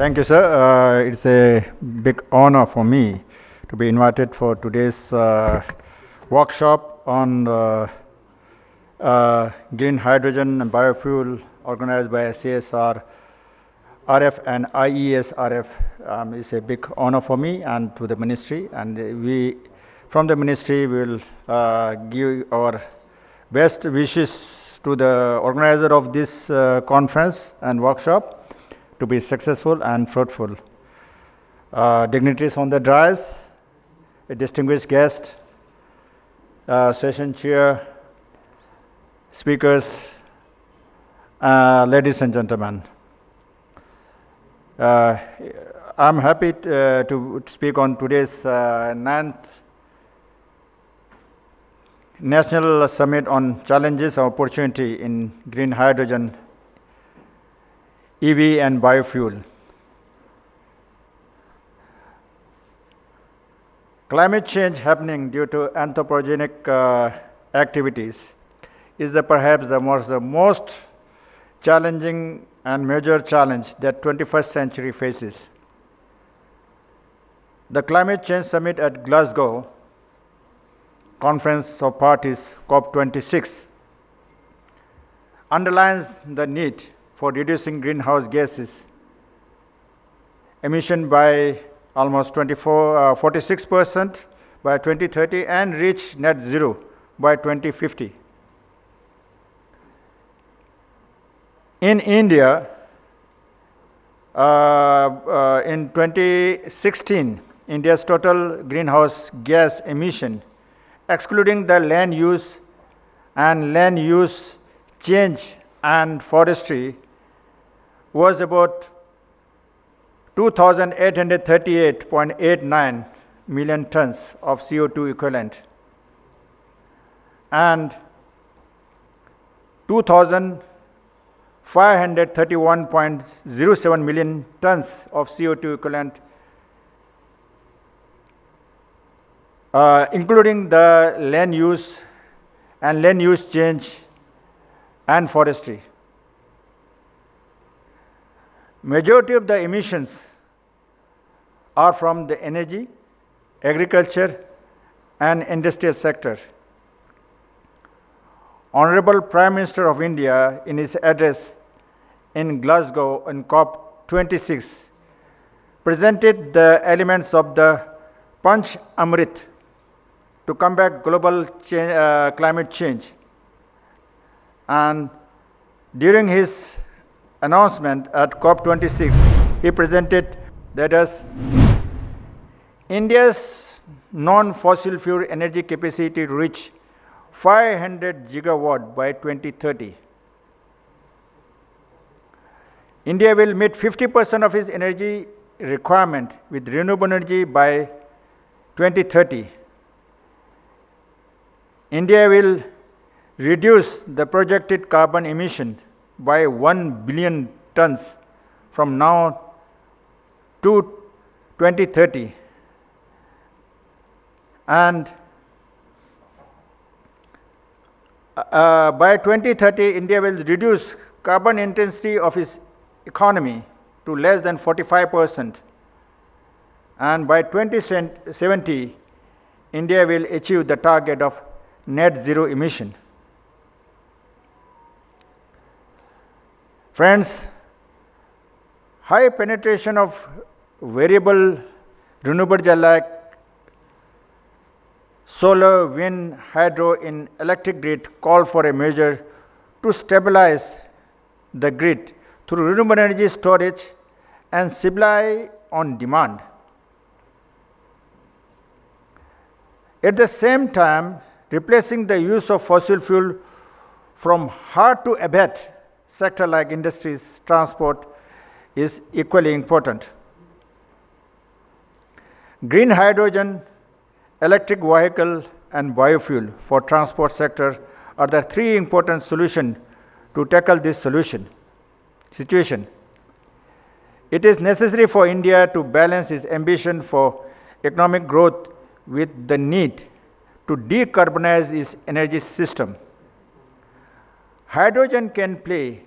Thank you, sir. It's a big honor for me to be invited for today's workshop on green hydrogen and biofuel organized by CSR, RF and IESRF. It's a big honor for me and to the ministry. And we, from the ministry, will give our best wishes to the organizer of this conference and workshop to be successful and fruitful. Dignitaries on the dais, a distinguished guest, session chair, speakers, ladies and gentlemen. I'm happy to speak on today's 9th National Summit on Challenges and Opportunity in Green Hydrogen, EV and Biofuel. Climate change happening due to anthropogenic activities is perhaps the most challenging and major challenge that 21st century faces. The Climate Change Summit at Glasgow, Conference of Parties, COP26, underlines the need for reducing greenhouse gases emission by almost 46% by 2030 and reach net zero by 2050. In India, in 2016, India's total greenhouse gas emission, excluding the land use and land use change and forestry, was about 2,838.89 million tons of CO2 equivalent and 2,531.07 million tons of CO2 equivalent, including the land use and land use change and forestry. Majority of the emissions are from the energy, agriculture, and industrial sector. Honorable Prime Minister of India, in his address in Glasgow on COP26, presented the elements of the Panch Amrit to combat global climate change. And during his announcement at COP26, he presented that as India's non-fossil fuel energy capacity to reach 500 gigawatt by 2030. India will meet 50% of its energy requirement with renewable energy by 2030. India will reduce the projected carbon emission by 1 billion tons from now to 2030. And by 2030, India will reduce carbon intensity of its economy to less than 45%. And by 2070, India will achieve the target of net zero emission. Friends, high penetration of variable renewable energy like solar, wind, hydro in electric grid call for a measure to stabilize the grid through renewable energy storage and supply on demand. At the same time, replacing the use of fossil fuel from hard to abate sector like industries, transport is equally important. Green hydrogen, electric vehicle and biofuel for transport sector are the three important solutions to tackle this situation. It is necessary for India to balance its ambition for economic growth with the need to decarbonize its energy system. Hydrogen can play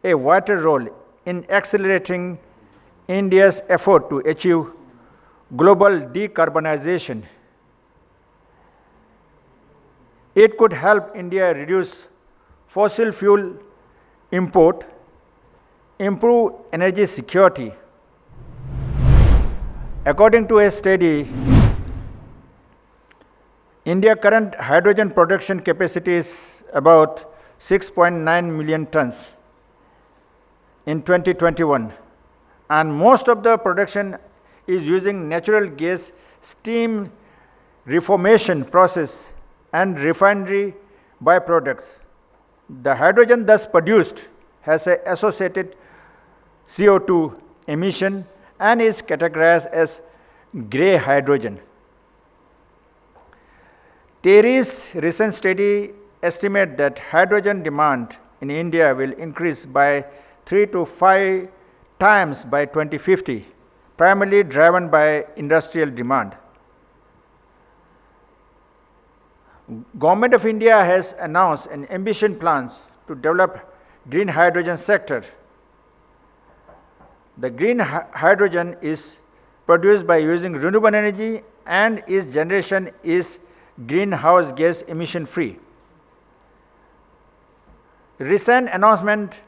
a vital role in accelerating India's effort to achieve global decarbonization. It could help India reduce fossil fuel import, improve energy security. According to a study, India's current hydrogen production capacity is about 6.9 million tons in 2021, and most of the production is using natural gas steam reformation process and refinery byproducts. The hydrogen thus produced has an associated CO2 emission and is categorized as grey hydrogen. TERI's recent study estimates that hydrogen demand in India will increase by 3 to 5 times by 2050, primarily driven by industrial demand. Government of India has announced an ambitious plans to develop green hydrogen sector. The green hydrogen is produced by using renewable energy and its generation is greenhouse gas emission free. Recent announcement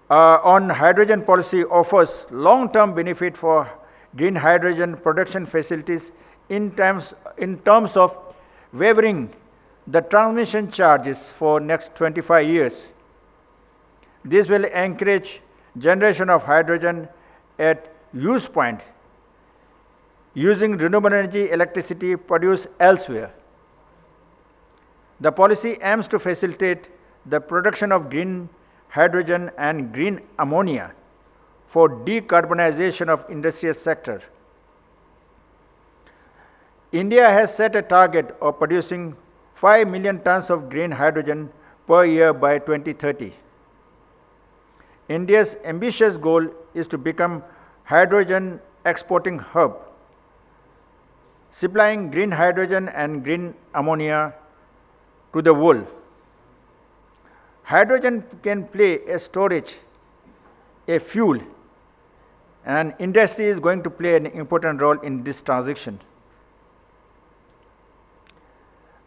on hydrogen policy offers long-term benefit for green hydrogen production facilities in terms of waiving the transmission charges for next 25 years. This will encourage generation of hydrogen at use point using renewable energy electricity produced elsewhere. The policy aims to facilitate the production of green hydrogen and green ammonia for decarbonization of industrial sector. India has set a target of producing 5 million tons of green hydrogen per year by 2030. India's ambitious goal is to become hydrogen exporting hub, supplying green hydrogen and green ammonia to the world. Hydrogen can play a storage, a fuel, and industry is going to play an important role in this transition.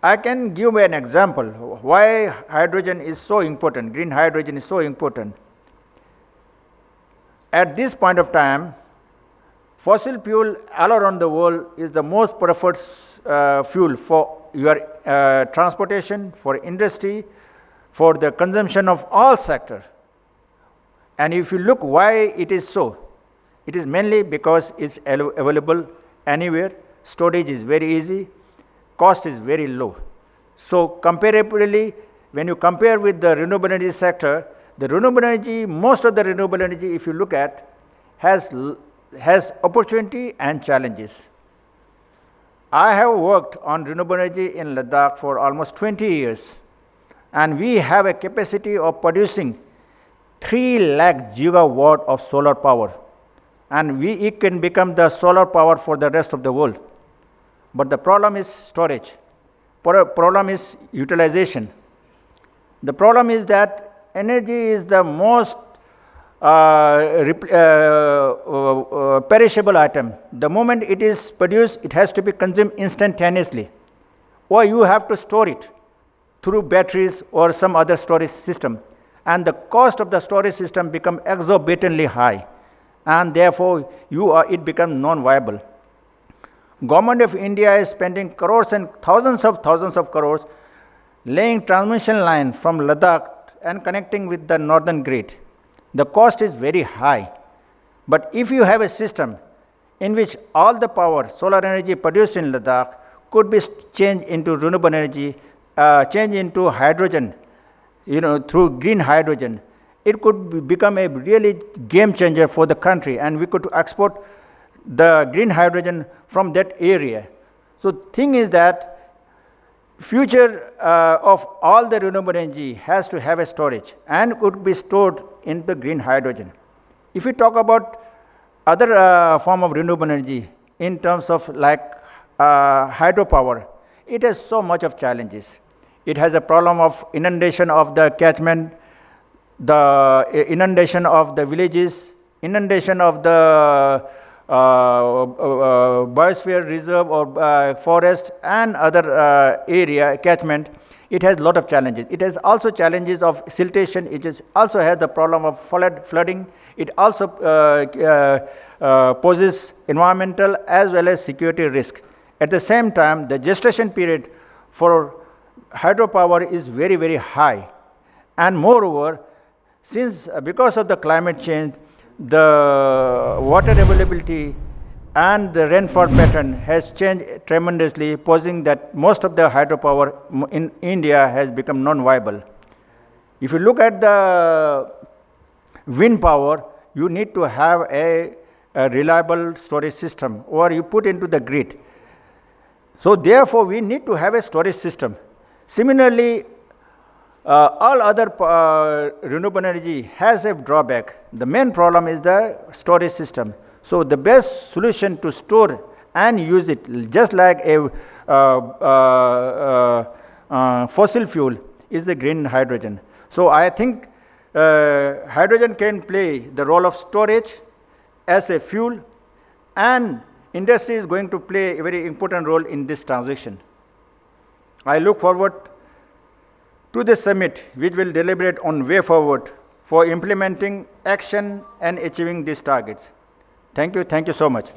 I can give an example why hydrogen is so important, green hydrogen is so important. At this point of time, fossil fuel all around the world is the most preferred fuel for your transportation, for industry, for the consumption of all sectors. And if you look why it is so, it is mainly because it's available anywhere, storage is very easy, cost is very low. So comparably, when you compare with the renewable energy sector, the renewable energy, most of the renewable energy, if you look at, has opportunity and challenges. I have worked on renewable energy in Ladakh for almost 20 years, and we have a capacity of producing 3 lakh gigawatt of solar power, and it can become the solar power for the rest of the world. But the problem is storage. Problem is utilization. The problem is that energy is the most perishable item. The moment it is produced, it has to be consumed instantaneously, or you have to store it through batteries or some other storage system, and the cost of the storage system become exorbitantly high, and therefore it becomes non-viable. Government of India is spending crores and thousands of crores laying transmission line from Ladakh and connecting with the northern grid. The cost is very high. But if you have a system in which all the power, solar energy produced in Ladakh could be changed into renewable energy, changed into hydrogen, through green hydrogen, it could become a really game changer for the country, and we could export the green hydrogen from that area. So thing is that future of all the renewable energy has to have a storage and could be stored in the green hydrogen. If we talk about other form of renewable energy in terms of like hydropower, it has so much of challenges. It has a problem of inundation of the catchment. the inundation of the villages, inundation of the biosphere reserve or forest and other area catchment, it has a lot of challenges. It has also challenges of siltation. It is also has the problem of flooding. It also poses environmental as well as security risk. At the same time, the gestation period for hydropower is very, very high. And moreover, since because of the climate change, the water availability and the rainfall pattern has changed tremendously, posing that most of the hydropower in India has become non-viable. If you look at the wind power, you need to have a reliable storage system, or you put into the grid. So therefore, we need to have a storage system. Similarly, all other renewable energy has a drawback. The main problem is the storage system. So the best solution to store and use it, just like a fossil fuel, is the green hydrogen. So I think hydrogen can play the role of storage as a fuel, and industry is going to play a very important role in this transition. I look forward to the summit, which will deliberate on way forward for implementing action and achieving these targets. Thank you so much.